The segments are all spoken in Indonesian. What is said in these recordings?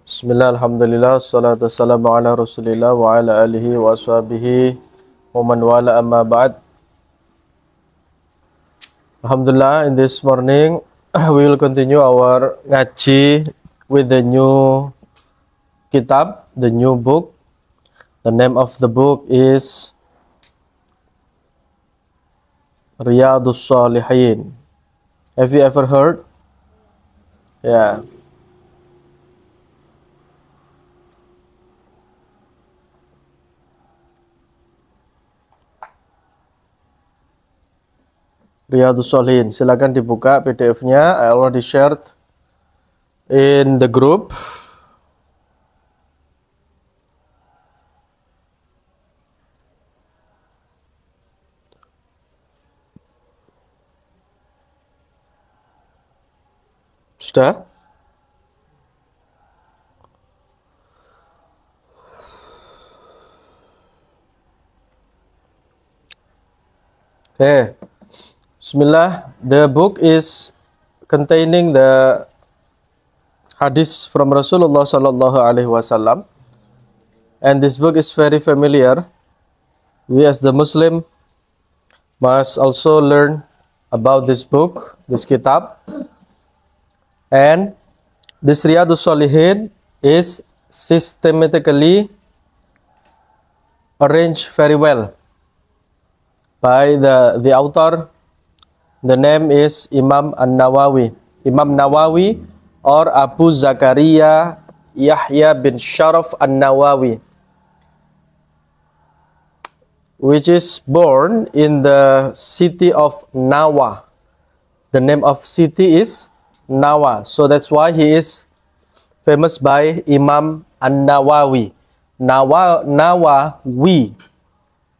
Bismillah, alhamdulillah, salatu wassalamu ala rasulillah wa ala alihi wa ashabihi wa man wala amma ba'd. Alhamdulillah, in this morning we will continue our ngaji with the new kitab, the new book. The name of the book is Riyadhus Shalihin. Have you ever heard? Yeah. Riyadhus Shalihin, silakan dibuka PDF-nya. I already shared in the group. Sudah? Okay. Bismillah, the book is containing the hadith from Rasulullah sallallahu alaihi wasallam, and this book is very familiar. We as the Muslim must also learn about this book, this kitab, and this Riyadhus Shalihin is systematically arranged very well by the author. The name is Imam An-Nawawi. Imam Nawawi or Abu Zakaria Yahya bin Sharaf An-Nawawi, which is born in the city of Nawa. The name of city is Nawa. So that's why he is famous by Imam An-Nawawi. Nawawi.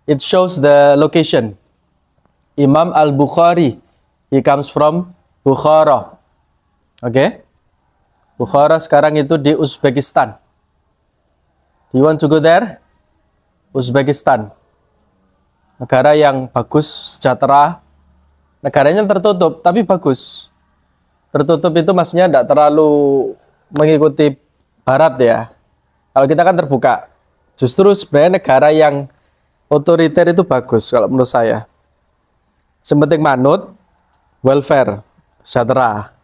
It shows the location. Imam Al-Bukhari, he comes from Bukhara. Okay? Bukhara sekarang itu di Uzbekistan. Do you want to go there? Uzbekistan. Negara yang bagus, sejahtera. Negaranya tertutup, tapi bagus. Tertutup itu maksudnya tidak terlalu mengikuti barat ya. Kalau kita kan terbuka. Justru sebenarnya negara yang otoriter itu bagus kalau menurut saya. Sepenting manut, welfare, sejahtera.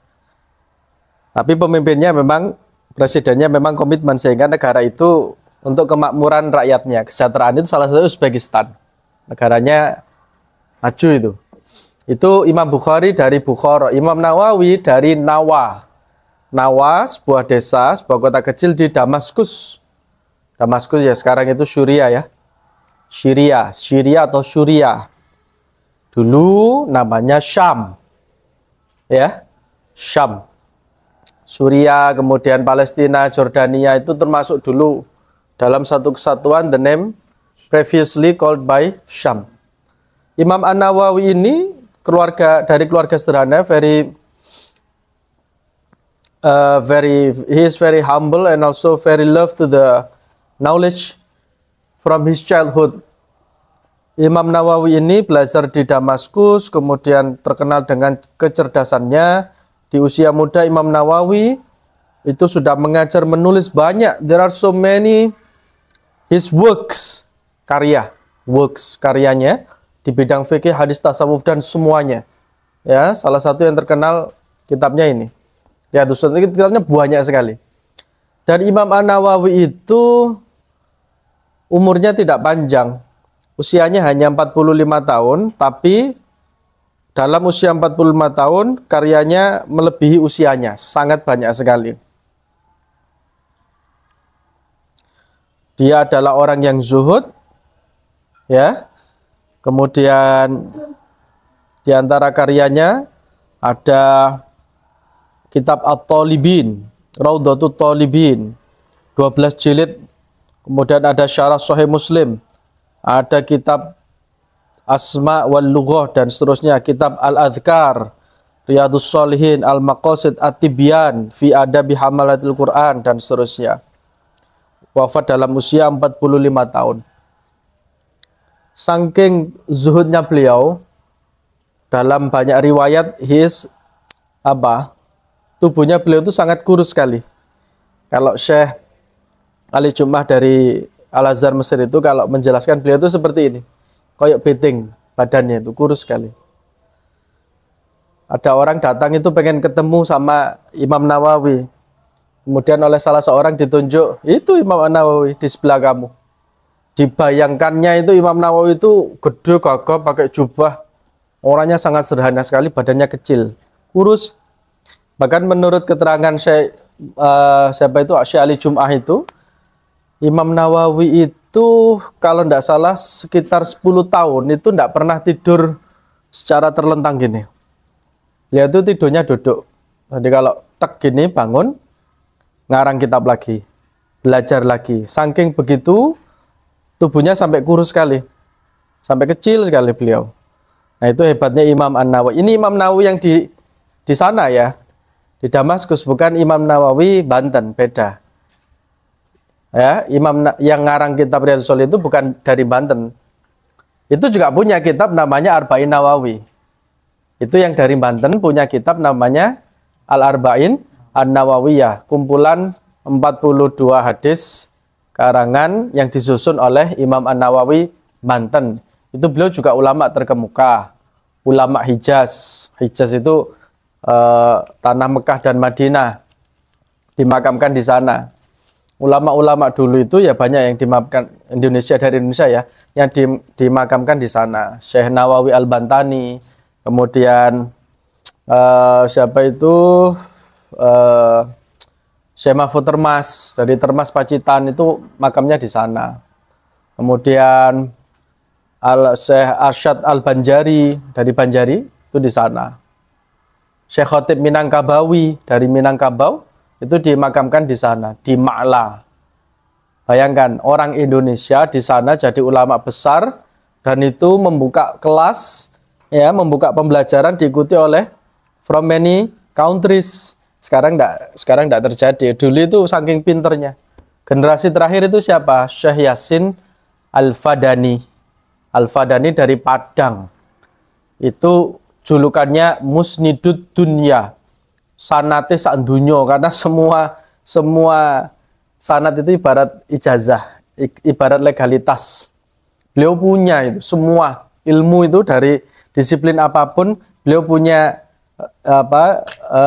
Tapi pemimpinnya memang, presidennya memang komitmen sehingga negara itu untuk kemakmuran rakyatnya, kesejahteraan itu salah satu Uzbekistan. Negaranya maju itu. Itu Imam Bukhari dari Bukhara, Imam Nawawi dari Nawa. Nawa, sebuah desa, sebuah kota kecil di Damaskus. Damaskus ya sekarang itu Syria ya. Syria atau Syria. Dulu namanya Syam. Ya, Syam. Suria, kemudian Palestina, Jordania itu termasuk dulu dalam satu kesatuan, the name previously called by Syam. Imam An-Nawawi ini dari keluarga sederhana, he is very humble and also very love to the knowledge from his childhood. Imam Nawawi ini belajar di Damaskus, kemudian terkenal dengan kecerdasannya. Di usia muda Imam Nawawi itu sudah mengajar, menulis banyak. There are so many his works, karyanya di bidang fikih, hadis, tasawuf dan semuanya. Ya, salah satu yang terkenal kitabnya ini. Ya, kitabnya banyak sekali. Dan Imam An-Nawawi itu umurnya tidak panjang. Usianya hanya 45 tahun, tapi dalam usia 45 tahun, karyanya melebihi usianya. Sangat banyak sekali. Dia adalah orang yang zuhud. Ya. Kemudian, di antara karyanya, ada kitab At-Talibin, Raudhatut Talibin, 12 jilid. Kemudian ada Syarah Sahih Muslim. Ada kitab Asma wal Lughah dan seterusnya, kitab Al-Adhkar, Riyadhus Shalihin, Al-Maqasid At-Tibyan fi Adabi Hamalatil Quran dan seterusnya. Wafat dalam usia 45 tahun. saking zuhudnya beliau, dalam banyak riwayat tubuhnya beliau itu sangat kurus sekali. Kalau Syekh Ali Jum'ah dari Al-Azhar Mesir itu kalau menjelaskan beliau itu seperti ini, koyok beting badannya itu kurus sekali. Ada orang datang itu pengen ketemu sama Imam Nawawi, kemudian oleh salah seorang ditunjuk, itu Imam Nawawi di sebelah kamu. Dibayangkannya itu Imam Nawawi itu gede gagah pakai jubah, orangnya sangat sederhana sekali, badannya kecil, kurus. Bahkan menurut keterangan Syekh Ali Jum'ah itu, Imam Nawawi itu kalau tidak salah sekitar 10 tahun itu tidak pernah tidur secara terlentang gini. Dia itu tidurnya duduk. Jadi kalau tek gini bangun, ngarang kitab lagi, belajar lagi. Saking begitu, tubuhnya sampai kurus sekali, sampai kecil sekali beliau. Nah itu hebatnya Imam An-Nawawi. Ini Imam Nawawi yang di sana ya, di Damaskus, bukan Imam Nawawi Banten, beda. Ya, Imam yang ngarang kitab Riyadhus Shalihin itu bukan dari Banten. Itu juga punya kitab namanya Arba'in Nawawi. Itu yang dari Banten punya kitab namanya Al-Arba'in An-Nawawiyah, kumpulan 42 hadis karangan yang disusun oleh Imam An-Nawawi Banten. Itu beliau juga ulama terkemuka, ulama Hijaz. Hijaz itu tanah Mekah dan Madinah, dimakamkan di sana. Ulama-ulama dulu itu ya banyak yang dimakamkan dari Indonesia ya, yang dimakamkan di sana. Syekh Nawawi Al-Bantani, kemudian siapa itu Syekh Mahfud Termas dari Termas Pacitan, itu makamnya di sana. Kemudian Syekh Arsyad Al-Banjari dari Banjari itu di sana. Syekh Khotib Minangkabawi dari Minangkabau itu dimakamkan di sana, di Ma'la. Bayangkan, orang Indonesia di sana jadi ulama besar, dan itu membuka kelas, ya, membuka pembelajaran diikuti oleh from many countries. Sekarang enggak terjadi. Dulu itu saking pinternya. Generasi terakhir itu siapa? Syekh Yasin Al-Fadani. Al-Fadani dari Padang. Itu julukannya Musnidud Dunya, sanate sak dunyo, karena semua sanat itu ibarat ijazah, ibarat legalitas. Beliau punya itu semua ilmu itu dari disiplin apapun, beliau punya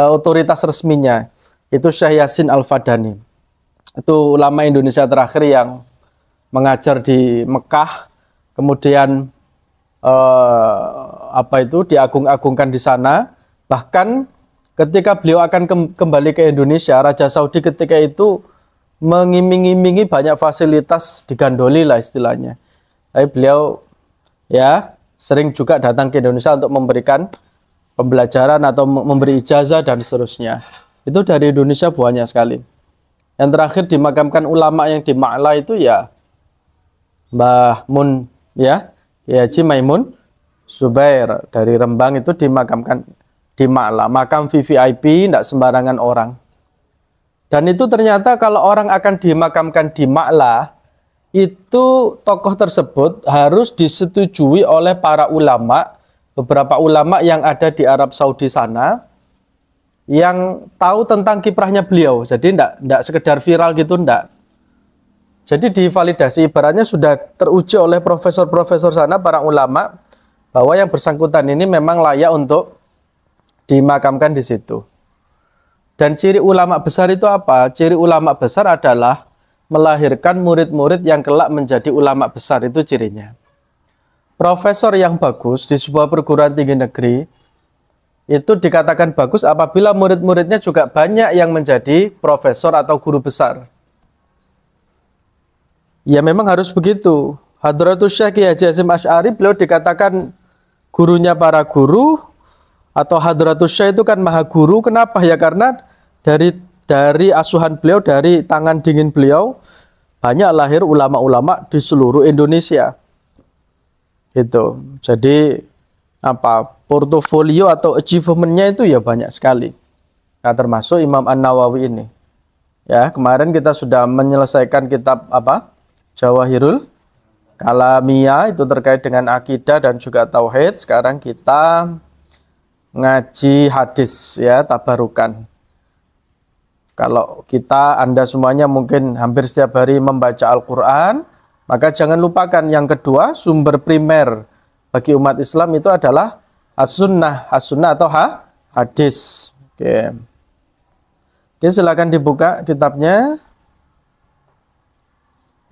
otoritas resminya. Itu Syekh Yasin Al-Fadani. Itu ulama Indonesia terakhir yang mengajar di Mekah, kemudian diagung-agungkan di sana. Bahkan ketika beliau akan kembali ke Indonesia, Raja Saudi ketika itu mengiming-imingi banyak fasilitas, digandoli lah istilahnya. Tapi beliau ya sering juga datang ke Indonesia untuk memberikan pembelajaran atau memberi ijazah dan seterusnya. Itu dari Indonesia banyak sekali. Yang terakhir dimakamkan ulama yang di Ma'la itu ya Mbah Mun, ya Haji Maimun Zubair dari Rembang, itu dimakamkan di Ma'la, makam VVIP, tidak sembarangan orang. Dan itu ternyata kalau orang akan dimakamkan di Ma'la, itu tokoh tersebut harus disetujui oleh para ulama, beberapa ulama yang ada di Arab Saudi sana, yang tahu tentang kiprahnya beliau. Jadi tidak sekedar viral gitu, tidak. Jadi divalidasi, ibaratnya sudah teruji oleh profesor-profesor sana, para ulama, bahwa yang bersangkutan ini memang layak untuk dimakamkan di situ. Dan ciri ulama besar itu apa? Ciri ulama besar adalah melahirkan murid-murid yang kelak menjadi ulama besar, itu cirinya. Profesor yang bagus di sebuah perguruan tinggi negeri itu dikatakan bagus apabila murid-muridnya juga banyak yang menjadi profesor atau guru besar. Ya memang harus begitu. Hadratus Syekh Kiai Haji Hasyim Asy'ari, beliau dikatakan gurunya para guru, atau Hadratus Syekh itu kan maha guru. Kenapa? Ya karena dari asuhan beliau, dari tangan dingin beliau, banyak lahir ulama-ulama di seluruh Indonesia. Gitu. Jadi portofolio atau achievement-nya itu ya banyak sekali. Nah, termasuk Imam An-Nawawi ini. Ya, kemarin kita sudah menyelesaikan kitab Jawahirul Kalamia itu terkait dengan akidah dan juga tauhid. Sekarang kita ngaji hadis ya, tabarukan. Kalau Anda semuanya mungkin hampir setiap hari membaca Al-Quran, maka jangan lupakan yang kedua, sumber primer bagi umat Islam itu adalah as-sunnah atau hadis. Oke. Oke, silakan dibuka kitabnya.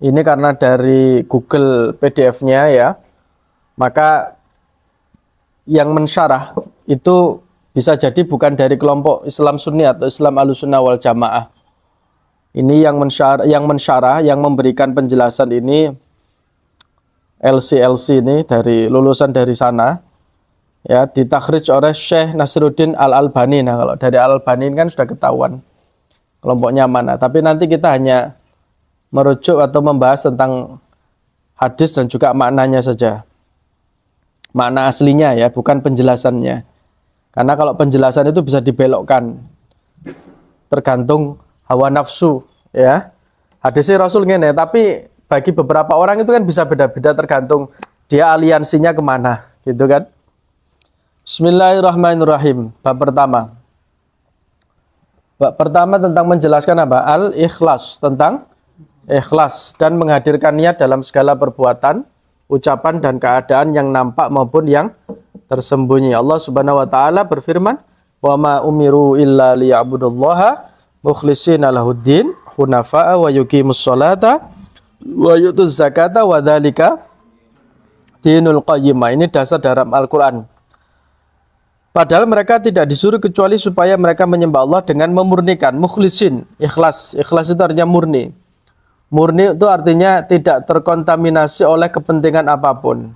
Ini karena dari Google PDF-nya ya. Maka yang mensyarah itu bisa jadi bukan dari kelompok Islam Sunni atau Islam Ahlussunnah wal Jamaah. Ini yang mensyarah, yang memberikan penjelasan ini LC ini dari lulusan dari sana. Ya, ditakhrij oleh Syekh Nasiruddin Al-Albani. Nah, kalau dari Al-Albani kan sudah ketahuan kelompoknya mana. Tapi nanti kita hanya merujuk atau membahas tentang hadis dan juga maknanya saja. Makna aslinya ya, bukan penjelasannya. Karena kalau penjelasan itu bisa dibelokkan. Tergantung hawa nafsu ya. Hadisnya Rasul ngene, tapi bagi beberapa orang itu kan bisa beda-beda tergantung dia aliansinya kemana, gitu kan. Bismillahirrahmanirrahim. Bab pertama. Bab pertama tentang menjelaskan apa? Al-ikhlas, tentang ikhlas dan menghadirkan niat dalam segala perbuatan, ucapan dan keadaan yang nampak maupun yang tersembunyi. Allah Subhanahu wa taala berfirman, "Wa ma umiru illa liya'budullaha mukhlishina lahuddin, hunafa'a wa yuqimus sholata wa yutuz zakata wa dzalika dinul qayyimah." Ini dasar dalam Al-Qur'an. Padahal mereka tidak disuruh kecuali supaya mereka menyembah Allah dengan memurnikan, mukhlisin, ikhlas. Ikhlas itu artinya murni. Murni itu artinya tidak terkontaminasi oleh kepentingan apapun.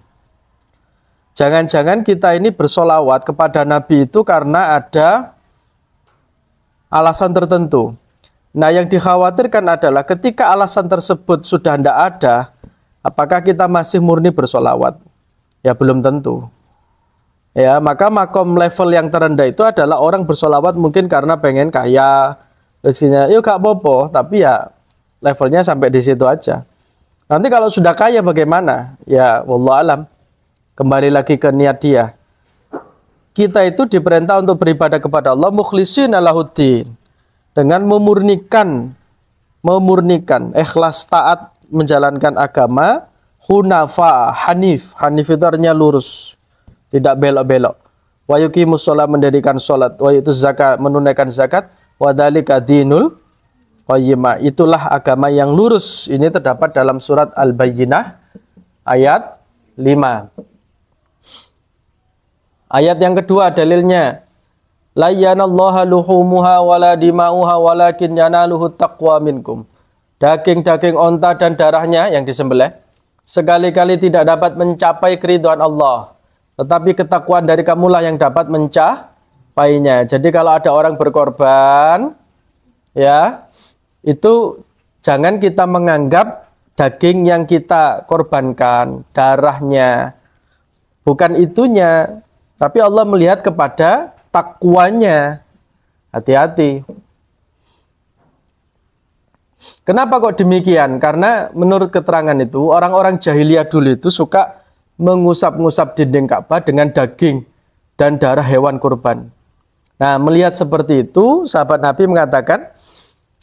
Jangan-jangan kita ini bersolawat kepada Nabi itu karena ada alasan tertentu. Nah, yang dikhawatirkan adalah ketika alasan tersebut sudah tidak ada, apakah kita masih murni bersolawat? Ya belum tentu. Ya, maka makom level yang terendah itu adalah orang bersolawat mungkin karena pengen kaya, rezekinya, yuk gak apa-apa, tapi ya levelnya sampai di situ aja. Nanti kalau sudah kaya bagaimana? Ya, wallahu alam. Kembali lagi ke niat dia. Kita itu diperintah untuk beribadah kepada Allah mukhlishina lahuddin, dengan memurnikan, ikhlas taat menjalankan agama, hunafa, hanif. Hanif itu artinya lurus, tidak belok-belok. Wa yuqimus shalah, mendirikan salat, wa yutuz zakat, menunaikan zakat, wa dzalika dinul qayyimah, itulah agama yang lurus. Ini terdapat dalam surat Al-Bayyinah ayat 5. Ayat yang kedua dalilnya, la yanallaha luhumuha wala dima'uha walakin yanaluhu taqwa minkum. Daging-daging onta dan darahnya yang disembelih sekali-kali tidak dapat mencapai keridhaan Allah, tetapi ketakwaan dari kamulah yang dapat mencapainya. Jadi kalau ada orang berkorban, ya, itu jangan kita menganggap daging yang kita korbankan, darahnya, bukan itunya, tapi Allah melihat kepada takwanya. Hati-hati. Kenapa kok demikian? Karena menurut keterangan itu, orang-orang jahiliyah dulu itu suka mengusap-ngusap dinding Ka'bah dengan daging dan darah hewan kurban. Nah, melihat seperti itu, sahabat Nabi mengatakan,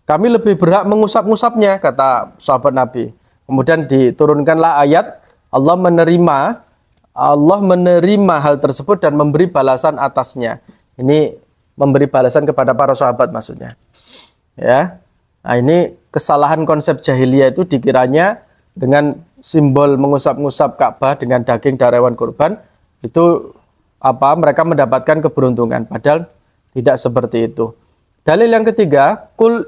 kami lebih berhak mengusap-ngusapnya, kata sahabat Nabi. Kemudian diturunkanlah ayat, Allah menerima hal tersebut dan memberi balasan atasnya. Ini memberi balasan kepada para sahabat maksudnya. Ya. Nah, ini kesalahan konsep jahiliyah itu dikiranya dengan simbol mengusap-ngusap Ka'bah dengan daging darah hewan kurban itu mereka mendapatkan keberuntungan, padahal tidak seperti itu. Dalil yang ketiga, qul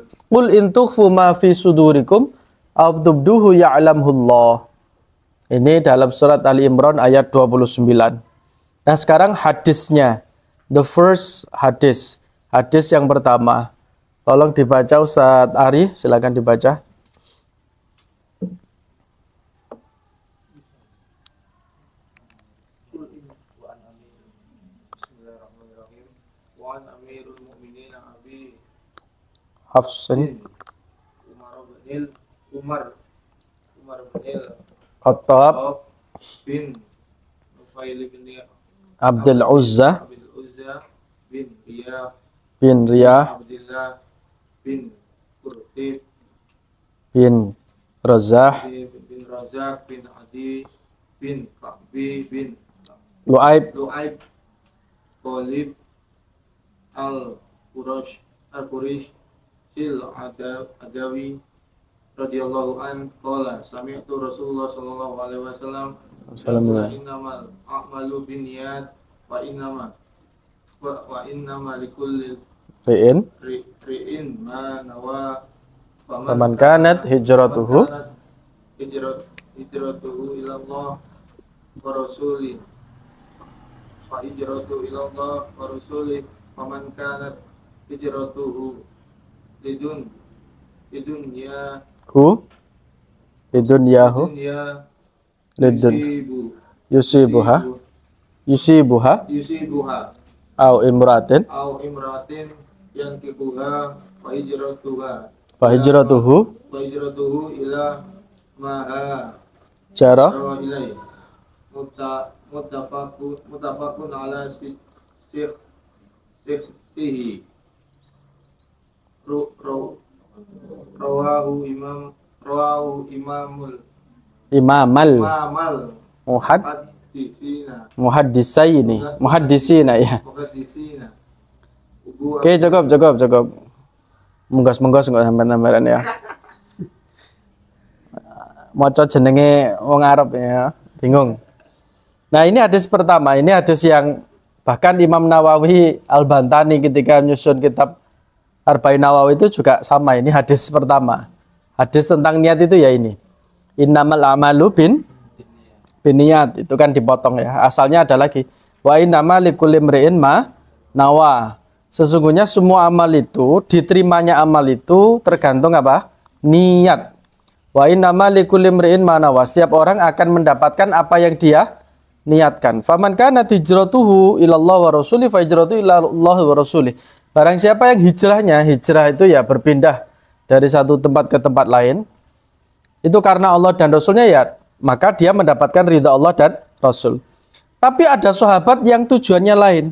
in tukhfu ma fi sudurikum aw tubduhu ya'lamullah. Ini dalam surat Ali Imran ayat 29. Nah, sekarang hadisnya. The first hadis. Hadis yang pertama. Tolong dibaca Ustaz Ari, silakan dibaca. Hafsin Umar bin Khattab bin Nufail bin Abdul Uzza bin Riyah bin Riyah Abdullah bin Qurtib bin Razah bin Razak bin Adi bin Ka'bi bin Lu'aib Lu'aib Qalib Al-Quraish Adawi radhiyallahu an qala sami'tu Rasulullah sallallahu alaihi wasallam innamal a'malu binniyat wa innama likulli ri'in ma nawa faman kanat hijratuhu hijratuhu ila Allah wa rasulih fa hijratuhu ila Allah wa rasulih faman kanat hijratuhu lidunya lidunyahu yusibuha au imratin yang kibuha fa hijratuhu ila maha jara ilai muttafaqun ala sihhihi rawahu imamal muhaddisina ya. Oke, cukup. Menggos nggak sampean ya. Maca jenenge wong Arab ya, bingung. Nah, ini hadis pertama, ini hadis yang bahkan Imam Nawawi Al-Bantani ketika nyusun kitab Arba'in Nawawi itu juga sama, ini hadis pertama. Hadis tentang niat itu ya ini. Innamal a'malu binniyat, itu kan dipotong ya. Asalnya ada lagi. Wa innama likulli imri'in ma nawa. Sesungguhnya semua amal itu, diterimanya amal itu tergantung apa? Niat. Wa innama likulli imri'in ma nawa. Setiap orang akan mendapatkan apa yang dia niatkan. Faman kana hijratuhu ilallah wa rasulih fa hijratuhu ilallah wa rasulih. Barang siapa yang hijrah itu ya berpindah dari satu tempat ke tempat lain, itu karena Allah dan Rasulnya ya, maka dia mendapatkan ridha Allah dan Rasul. Tapi ada sahabat yang tujuannya lain.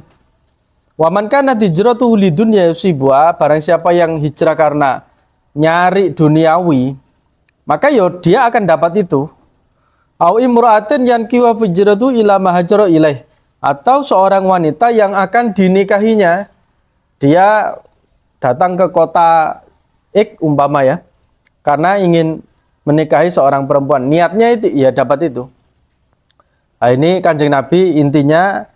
Waman kana hijratuhu lidunya yusibuha, barang siapa yang hijrah karena nyari duniawi, maka ya dia akan dapat itu. Au imra'atin yankihu hijratu ila ma hajara ilaih, atau seorang wanita yang akan dinikahinya, dia datang ke kota X umpama ya, karena ingin menikahi seorang perempuan, niatnya itu ya dapat itu. Nah, ini Kanjeng Nabi intinya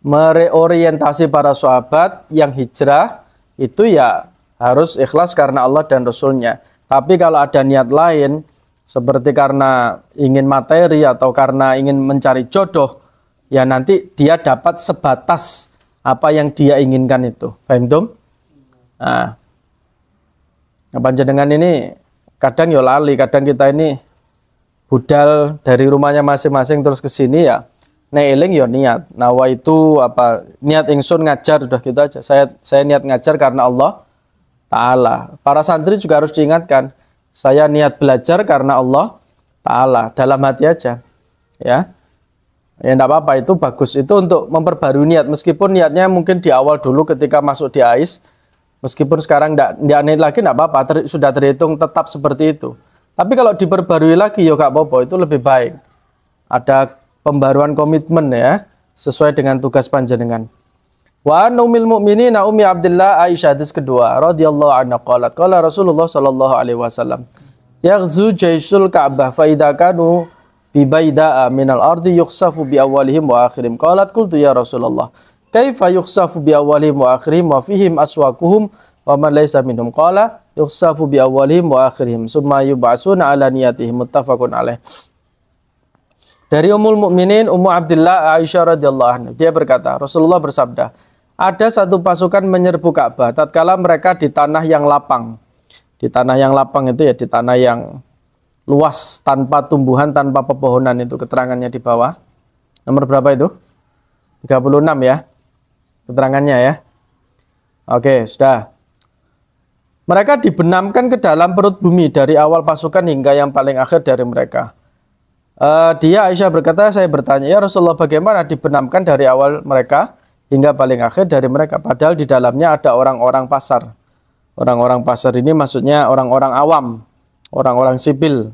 mereorientasi para sahabat yang hijrah itu ya harus ikhlas karena Allah dan Rasulnya. Tapi kalau ada niat lain seperti karena ingin materi atau karena ingin mencari jodoh, ya nanti dia dapat sebatas apa yang dia inginkan itu. Paham tum? Nah, panjenengan ini kadang ya lali, kadang kita ini budal dari rumahnya masing-masing terus ke sini ya. Nek eling ya niat. Nawa itu apa? Niat ingsun ngajar, udah gitu aja. Saya niat ngajar karena Allah Ta'ala. Para santri juga harus diingatkan, saya niat belajar karena Allah Ta'ala, dalam hati aja. Ya. Ya enggak apa-apa, itu bagus. Itu untuk memperbarui niat. Meskipun niatnya mungkin di awal dulu ketika masuk di AIS, meskipun sekarang enggak niat lagi enggak apa-apa, sudah terhitung tetap seperti itu. Tapi kalau diperbarui lagi ya enggak apa-apa, itu lebih baik. Ada pembaruan komitmen ya, sesuai dengan tugas panjenengan. Wa ummul mukminin Ummi Abdillah Aisyah, hadis kedua radhiyallahu anha qalat qala Rasulullah sallallahu alaihi wasallam yaghzu jaisul Ka'bah fa idza kanu bi baida'a minal ardi yukhsafu bi awwalihim wa akhirihim. Qalat qultu ya Rasulullah kaifa yukhsafu bi awwalihim wa akhirihim wa fihim aswaquhum wa man laysa minhum. Qala yukhsafu bi awwalihim wa akhirihim summa yub'asuna ala niyatihim. Muttafaqun alaih. Dari Ummul Mukminin Ummu Abdillah Aisyah radhiyallahu anha, dia berkata, Rasulullah bersabda, ada satu pasukan menyerbu Ka'bah tatkala mereka di tanah yang lapang. Di tanah yang lapang itu ya di tanah yang luas, tanpa tumbuhan, tanpa pepohonan, itu keterangannya di bawah. Nomor berapa itu? 36 ya. Keterangannya ya. Oke, sudah. Mereka dibenamkan ke dalam perut bumi dari awal pasukan hingga yang paling akhir dari mereka. Dia Aisyah berkata, saya bertanya, ya Rasulullah, bagaimana dibenamkan dari awal mereka hingga paling akhir dari mereka, padahal di dalamnya ada orang-orang pasar. Orang-orang pasar ini maksudnya orang-orang awam, orang-orang sipil.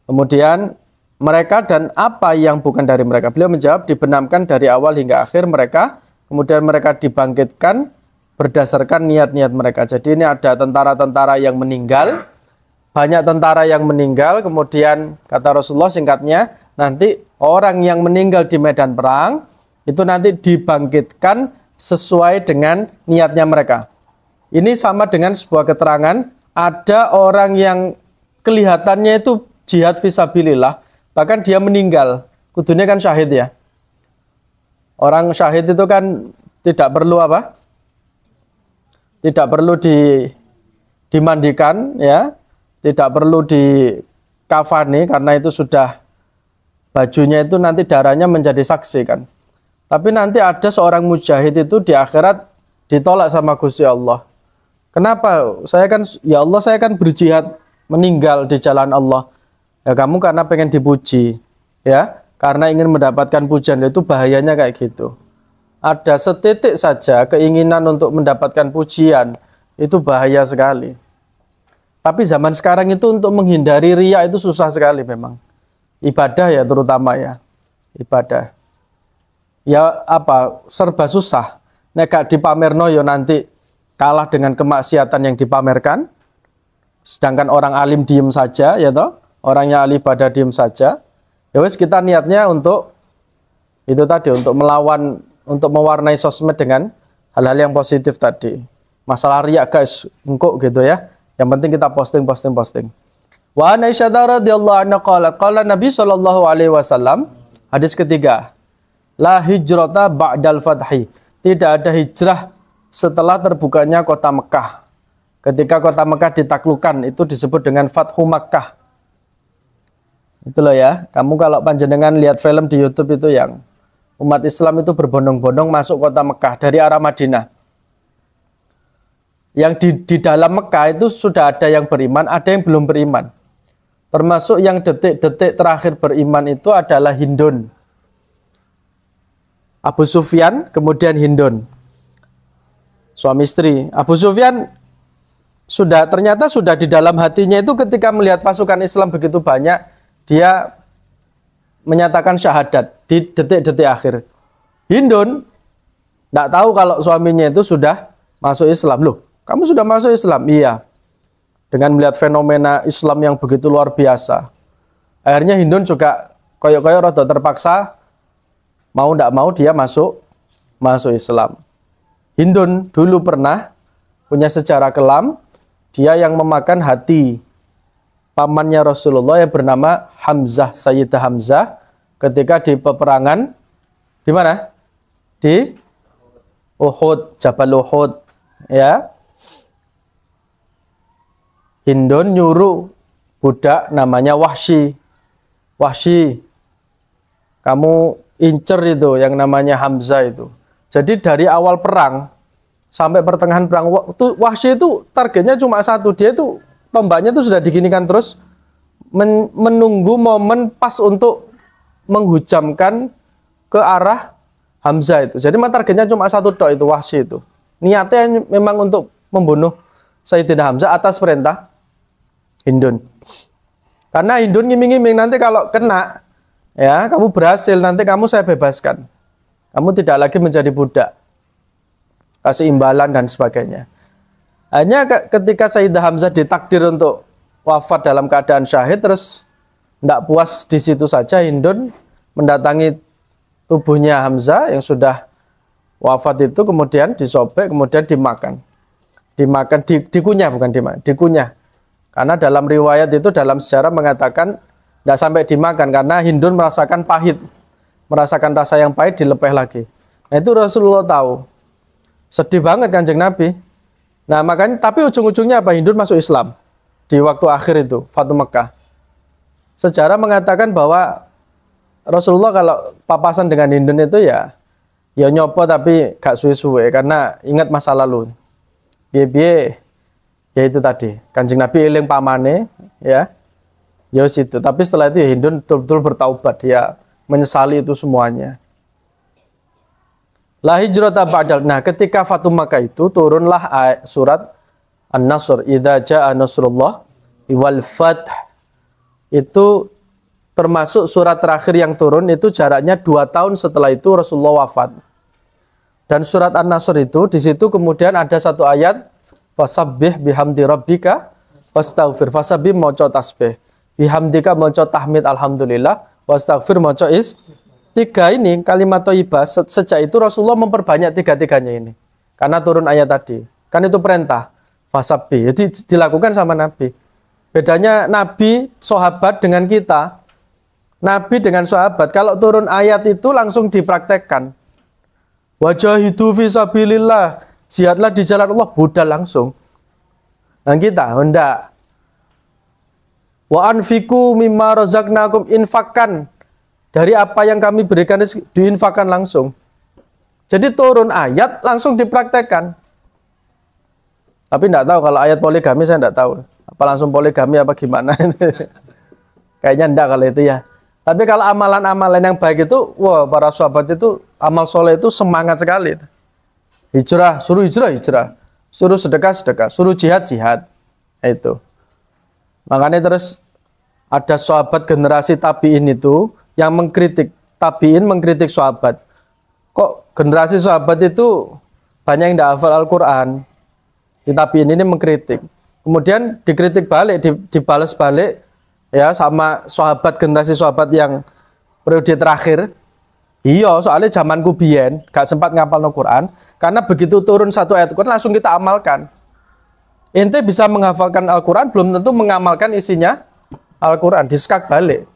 Kemudian mereka dan apa yang bukan dari mereka. Beliau menjawab, dibenamkan dari awal hingga akhir mereka, kemudian mereka dibangkitkan berdasarkan niat-niat mereka. Jadi ini ada tentara-tentara yang meninggal, banyak tentara yang meninggal, kemudian kata Rasulullah singkatnya, nanti orang yang meninggal di medan perang, itu nanti dibangkitkan sesuai dengan niatnya mereka. Ini sama dengan sebuah keterangan, ada orang yang kelihatannya itu jihad fisabilillah, bahkan dia meninggal, kudunya kan syahid ya. Orang syahid itu kan tidak perlu apa? Tidak perlu dimandikan ya, tidak perlu dikafani karena itu sudah bajunya itu nanti darahnya menjadi saksi kan. Tapi nanti ada seorang mujahid itu di akhirat ditolak sama Gusti Allah. Kenapa? Ya Allah, saya kan berjihad meninggal di jalan Allah. Ya kamu karena pengen dipuji, ya, karena ingin mendapatkan pujian, itu bahayanya kayak gitu. Ada setitik saja keinginan untuk mendapatkan pujian, itu bahaya sekali. Tapi zaman sekarang itu untuk menghindari riya itu susah sekali memang. Ibadah ya terutama ya, ibadah. Ya apa, serba susah. Nek gak dipamerno ya nanti kalah dengan kemaksiatan yang dipamerkan. Sedangkan orang alim diem saja, ya toh. Orangnya ahli ibadah diem saja. Ya wes, kita niatnya untuk itu tadi, untuk melawan, untuk mewarnai sosmed dengan hal-hal yang positif tadi. Masalah riya guys, engkau gitu ya. Yang penting kita posting. Wa an Aisyah radhiyallahu anha qalat qala Nabi sallallahu alaihi wasallam, hadis ketiga. La hijrata ba'dal fathi. Tidak ada hijrah setelah terbukanya kota Mekah. Ketika kota Mekah ditaklukkan, itu disebut dengan Fathu Makkah. Itu loh ya, kamu kalau panjenengan lihat film di YouTube itu yang umat Islam itu berbondong-bondong masuk kota Mekah dari arah Madinah. Yang di dalam Mekah itu sudah ada yang beriman, ada yang belum beriman. Termasuk yang detik-detik terakhir beriman itu adalah Hindun. Abu Sufyan, kemudian Hindun. Suami istri. Abu Sufyan ternyata sudah di dalam hatinya itu ketika melihat pasukan Islam begitu banyak, dia menyatakan syahadat di detik-detik akhir. Hindun tidak tahu kalau suaminya itu sudah masuk Islam. Loh, kamu sudah masuk Islam? Iya. Dengan melihat fenomena Islam yang begitu luar biasa. Akhirnya Hindun juga koyok-koyok rada terpaksa, mau tidak mau dia masuk Islam. Hindun dulu pernah punya sejarah kelam, dia yang memakan hati pamannya Rasulullah yang bernama Hamzah, Sayyidah Hamzah, ketika di peperangan di mana? Di Uhud, Jabal Uhud, ya. Hindun nyuruh budak namanya Wahsy. Wahsy, kamu incer itu yang namanya Hamzah itu. Jadi dari awal perang sampai pertengahan perang, Wahsy itu targetnya cuma satu, dia itu tombaknya itu sudah diginikan terus, menunggu momen pas untuk menghujamkan ke arah Hamzah itu. Jadi targetnya cuma satu tok itu, Wahsy itu. Niatnya memang untuk membunuh Sayyidina Hamzah atas perintah Hindun. Karena Hindun ngiming-ngiming nanti kalau kena, ya kamu berhasil, nanti kamu saya bebaskan. Kamu tidak lagi menjadi budak. Kasih imbalan dan sebagainya. Hanya ketika Sayyidah Hamzah ditakdir untuk wafat dalam keadaan syahid, terus tidak puas di situ saja, Hindun mendatangi tubuhnya Hamzah yang sudah wafat itu, kemudian disobek, kemudian dimakan. Dikunyah, bukan dimakan, dikunyah. Karena dalam riwayat itu, dalam sejarah mengatakan tidak sampai dimakan, karena Hindun merasakan pahit, merasakan rasa yang pahit, dilepeh lagi. Nah itu Rasulullah tahu. Sedih banget Kanjeng Nabi. Nah makanya, tapi ujung-ujungnya apa? Hindun masuk Islam di waktu akhir itu, Fathu Mekah. Sejarah mengatakan bahwa Rasulullah kalau papasan dengan Hindun itu ya nyopo tapi gak suwe-suwe, karena ingat masa lalu. Biye-biye Yaitu tadi, Kanjeng Nabi eling pamane, ya. Ya situ. Tapi setelah itu ya Hindun betul-betul bertaubat, dia menyesali itu semuanya. La hijrata ba'dal. Nah, ketika Fatu Makkah itu turunlah surat An-Nasr, idza jaa nasrullah wal fath. Itu termasuk surat terakhir yang turun, itu jaraknya 2 tahun setelah itu Rasulullah wafat. Dan surat An-Nasr itu di situ kemudian ada satu ayat, fasabbih bihamdi rabbika wastaghfir. Fasabbih maca tasbih, bihamdika maca tahmid alhamdulillah, wastaghfir maca tiga ini kalimat thayyibah. Sejak itu Rasulullah memperbanyak tiga-tiganya ini. Karena turun ayat tadi. Kan itu perintah. Fasabbih. Jadi dilakukan sama Nabi. Bedanya Nabi, sahabat dengan kita. Nabi dengan sahabat, kalau turun ayat itu langsung dipraktekkan. Wajahidu fisabilillah. Jihadlah di jalan Allah, budal langsung. Nah kita, hendak. Wa anfiku mimma razaqnakum, infakkan. Dari apa yang kami berikan diinfakkan langsung. Jadi turun ayat langsung dipraktekkan. Tapi tidak tahu kalau ayat poligami saya tidak tahu. Apa langsung poligami apa gimana. Kayaknya tidak kalau itu ya. Tapi kalau amalan-amalan yang baik itu, wah para sahabat itu amal soleh itu semangat sekali. Hijrah, suruh hijrah. Suruh sedekah. Suruh jihad. Itu. Makanya terus ada sahabat generasi tabi'in itu yang mengkritik, tabi'in mengkritik sahabat. Kok generasi sahabat itu banyak yang tidak hafal Al-Quran? Di tabi'in ini mengkritik. Kemudian dikritik balik, dibalas balik ya sama sahabat, generasi sahabat yang periode terakhir. Iya, soalnya zamanku biyen gak sempat ngapal Al-Quran, karena begitu turun satu ayat Al-Quran langsung kita amalkan. Ente bisa menghafalkan Al-Quran, belum tentu mengamalkan isinya Al-Quran, diskak balik.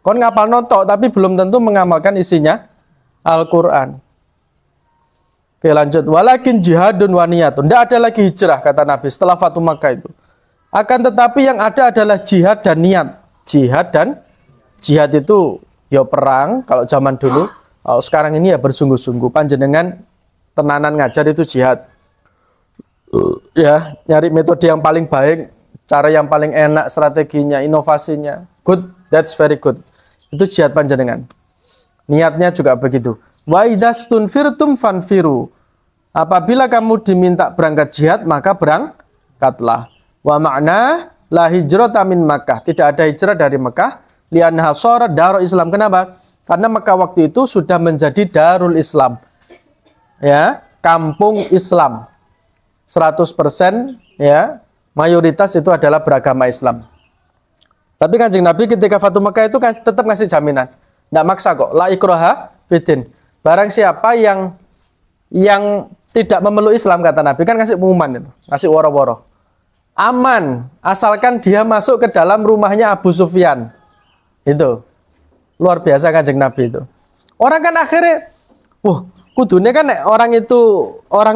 Kon ngapal notok, tapi belum tentu mengamalkan isinya Al-Quran. Oke lanjut. Walakin jihadun wa niyatun. Tidak ada lagi hijrah, kata Nabi, setelah Fatu Makkah itu. Akan tetapi yang ada adalah jihad dan niat. Jihad itu ya perang, kalau zaman dulu. Sekarang ini ya bersungguh-sungguh. Panjenengan tenanan ngajar itu jihad. Ya, nyari metode yang paling baik, cara yang paling enak, strateginya, inovasinya. Good, that's very good. Itu jihad panjenengan. Niatnya juga begitu. Wa idastunfirtum fanfiru. Apabila kamu diminta berangkat jihad, maka berangkatlah. Wa ma'na la hijrata min Makkah. Tidak ada hijrah dari Mekah. Li'annaha sharat darul Islam. Kenapa? Karena Mekah waktu itu sudah menjadi darul Islam. Ya, kampung Islam. 100% ya, mayoritas itu adalah beragama Islam. Tapi Kanjeng Nabi ketika Fatu Makkah itu kan tetap ngasih jaminan. Tidak maksa kok. La ikraha fiddin. Barang siapa yang tidak memeluk Islam, kata Nabi, kan ngasih pengumuman itu. Ngasih woro-woro. Aman. Asalkan dia masuk ke dalam rumahnya Abu Sufyan. Itu. Luar biasa Kanjeng Nabi itu. Orang kan akhirnya, kudunya kan orang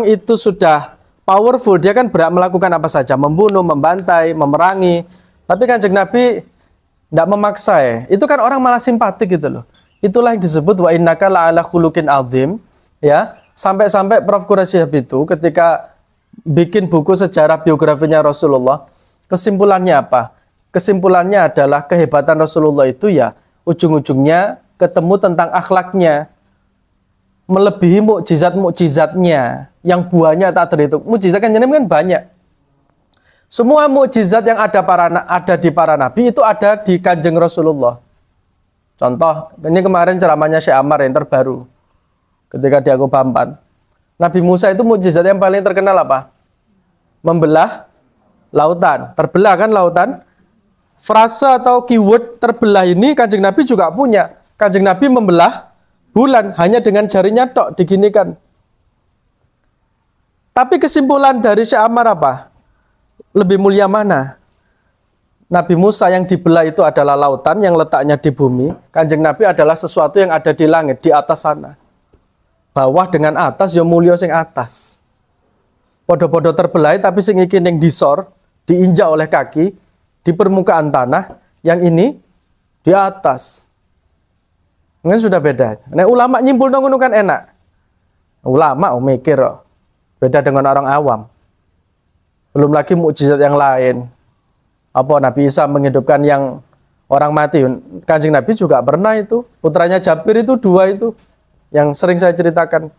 itu sudah powerful. Dia kan berhak melakukan apa saja. Membunuh, membantai, memerangi. Tapi Kanjeng Nabi tidak memaksa ya. Itu kan orang malah simpatik gitu loh. Itulah yang disebut wa innaka la'ala khuluqin azim. Ya, sampai-sampai Prof. Quraisy itu ketika bikin buku sejarah biografinya Rasulullah, kesimpulannya apa? Kesimpulannya adalah kehebatan Rasulullah itu ya ujung-ujungnya ketemu tentang akhlaknya. Melebihi mukjizat-mukjizatnya yang buahnya tak terhitung. Mukjizat kan banyak. Semua mukjizat yang ada di para nabi itu ada di Kanjeng Rasulullah. Contoh, ini kemarin ceramahnya Syekh Ammar yang terbaru. Ketika di Aku Pampan. Nabi Musa itu mukjizat yang paling terkenal apa? Membelah lautan. Terbelah kan lautan? Frasa atau keyword terbelah ini Kanjeng Nabi juga punya. Kanjeng Nabi membelah bulan hanya dengan jarinya tok diginikan. Tapi kesimpulan dari Syekh Ammar apa? Lebih mulia mana? Nabi Musa yang dibelah itu adalah lautan yang letaknya di bumi. Kanjeng Nabi adalah sesuatu yang ada di langit, di atas sana. Bawah dengan atas, ya mulia sing atas. Podo-podo terbelah, tapi sing iki ning disor, diinjak oleh kaki, di permukaan tanah, yang ini di atas. Ini sudah beda. Nah, ulama nyimpul ngono kan enak. Ulama mikir, beda dengan orang awam. Belum lagi mukjizat yang lain. Apa Nabi Isa menghidupkan yang orang mati. Kanjeng Nabi juga pernah itu. Putranya Jabir itu 2 itu. Yang sering saya ceritakan.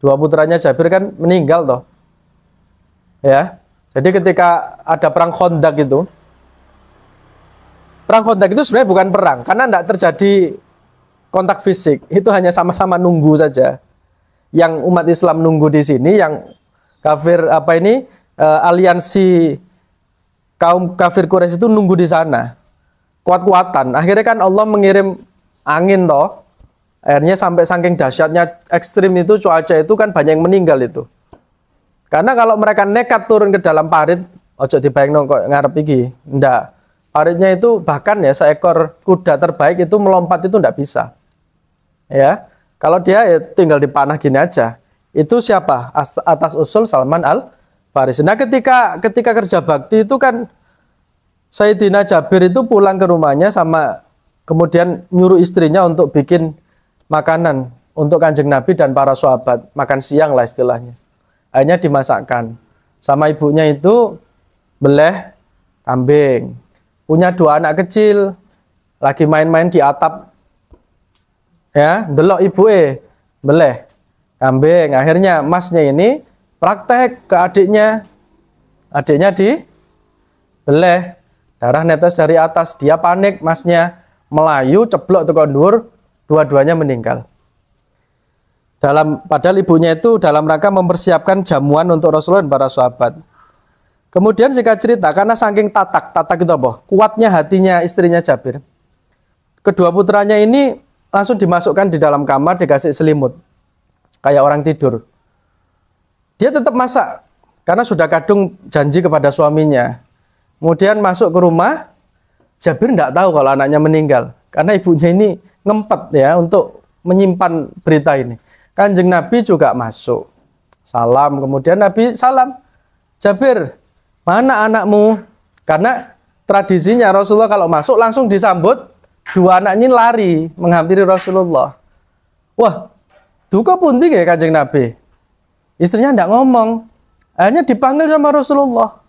2 putranya Jabir kan meninggal toh. Ya. Jadi ketika ada perang Khandaq itu. Perang Khandaq itu sebenarnya bukan perang. Karena tidak terjadi kontak fisik. Itu hanya sama-sama nunggu saja. Yang umat Islam nunggu di sini. Yang kafir aliansi kaum kafir Quraisy itu nunggu di sana. Kuat-kuatan. Akhirnya kan Allah mengirim angin toh. Akhirnya sampai saking dahsyatnya ekstrim itu cuaca itu kan banyak yang meninggal itu. Karena kalau mereka nekat turun ke dalam parit, ojo dibayangno kok ngarep iki. Ndak. Paritnya itu bahkan ya seekor kuda terbaik itu melompat itu ndak bisa. Ya. Kalau dia ya tinggal dipanah gini aja. Itu siapa? Atas usul Salman Al-Farisi. Nah, ketika kerja bakti itu kan Sayyidina Jabir itu pulang ke rumahnya sama kemudian nyuruh istrinya untuk bikin makanan untuk Kanjeng Nabi dan para sahabat, makan siang lah istilahnya. Akhirnya dimasakkan. Sama ibunya itu beleh kambing. Punya 2 anak kecil, lagi main-main di atap. Ya, delok ibuke beleh kambing. Akhirnya masnya ini praktek ke adiknya. Adiknya dibeleh. Darah netes dari atas, dia panik, masnya melayu, ceblok ke kondur, dua-duanya meninggal. Padahal ibunya itu dalam rangka mempersiapkan jamuan untuk Rasulullah dan para sahabat. Kemudian singkat cerita, karena saking tatak itu apa? Kuatnya hatinya istrinya Jabir. Kedua putranya ini langsung dimasukkan di dalam kamar, dikasih selimut. Kayak orang tidur. Dia tetap masak, karena sudah kadung janji kepada suaminya. Kemudian masuk ke rumah, Jabir tidak tahu kalau anaknya meninggal. Karena ibunya ini ngempet ya untuk menyimpan berita ini. Kanjeng Nabi juga masuk. Salam, kemudian Nabi salam. Jabir, mana anakmu? Karena tradisinya Rasulullah kalau masuk langsung disambut. 2 anak ini lari menghampiri Rasulullah. Wah, duka pundi ya Kanjeng Nabi. Istrinya tidak ngomong. Akhirnya dipanggil sama Rasulullah.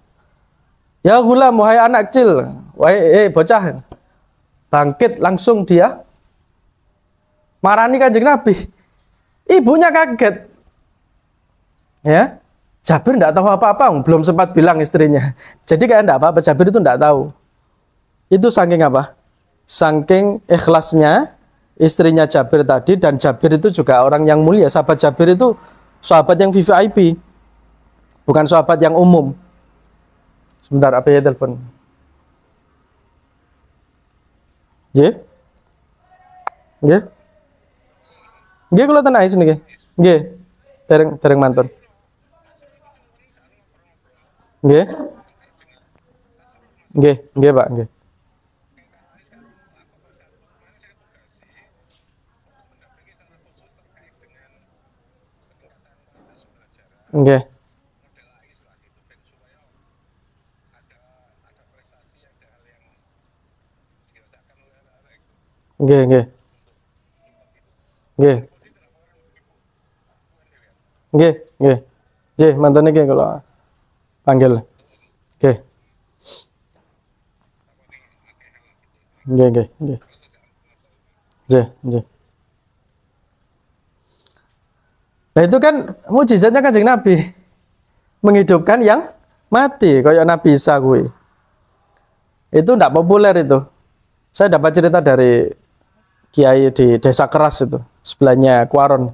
Ya gulam, wahai anak kecil, wahai bocah, bangkit langsung dia marani Kanjeng Nabi. Ibunya kaget. Ya, Jabir tidak tahu apa-apa, belum sempat bilang istrinya. Jadi kayak tidak apa-apa, Jabir itu tidak tahu. Itu saking apa? Saking ikhlasnya istrinya Jabir tadi, dan Jabir itu juga orang yang mulia. Sahabat Jabir itu sahabat yang VVIP, bukan sahabat yang umum. Sebentar, apa ya telepon? Nggih? Nggih? Nggih kula ten ais niki. Nggih. Dereng mantun. Nggih. Nggih, Pak, nggih. Nggih. Nggih, nggih. Nggih. Nggih, nggih. Nggih, mantun niki kula panggil. Nggih. Nggih, nggih, nggih. Nggih, nggih. Nah itu kan mukjizatnya Kanjeng Nabi. Menghidupkan yang mati, kayak Nabi Isa kuwi. Itu tidak populer itu. Saya dapat cerita dari kiai di Desa Keras itu, sebelahnya Kuaron.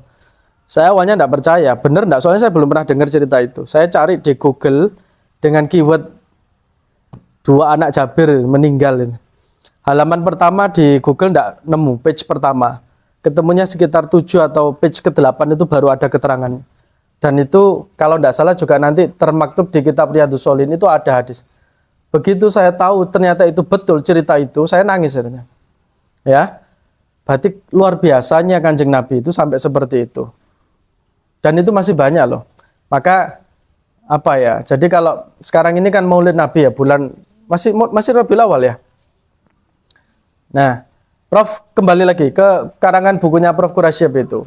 Saya awalnya tidak percaya, bener tidak? Soalnya saya belum pernah dengar cerita itu. Saya cari di Google dengan keyword 2 anak Jabir meninggal ini. Halaman pertama di Google tidak nemu, page pertama. Ketemunya sekitar 7 atau page ke-8 itu baru ada keterangan. Dan itu kalau tidak salah juga nanti termaktub di kitab Riyadhus Shalihin itu ada hadis. Begitu saya tahu ternyata itu betul cerita itu, saya nangis sebenarnya. Ya. Berarti luar biasanya Kanjeng Nabi itu sampai seperti itu. Dan itu masih banyak loh. Maka apa ya? Jadi kalau sekarang ini kan Maulid Nabi ya, bulan masih Rabiul Awal ya. Nah, Prof kembali lagi ke karangan bukunya Prof Qurasyib itu.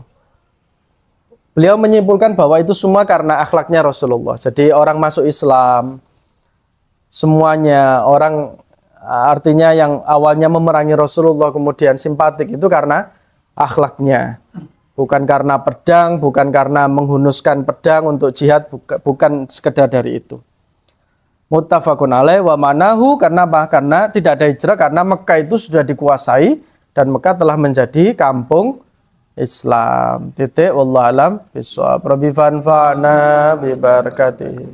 Beliau menyimpulkan bahwa itu semua karena akhlaknya Rasulullah. Jadi orang masuk Islam, semuanya orang, artinya yang awalnya memerangi Rasulullah kemudian simpatik itu karena akhlaknya. Bukan karena pedang, bukan karena menghunuskan pedang untuk jihad, bukan sekedar dari itu. Muttafaqun alaih wa manahu, karena apa? Karena tidak ada hijrah, karena Mekah itu sudah dikuasai dan Mekah telah menjadi kampung Islam. Titik, wallahu alam bishawab. Rabbi fanfa'na bi barakatihi.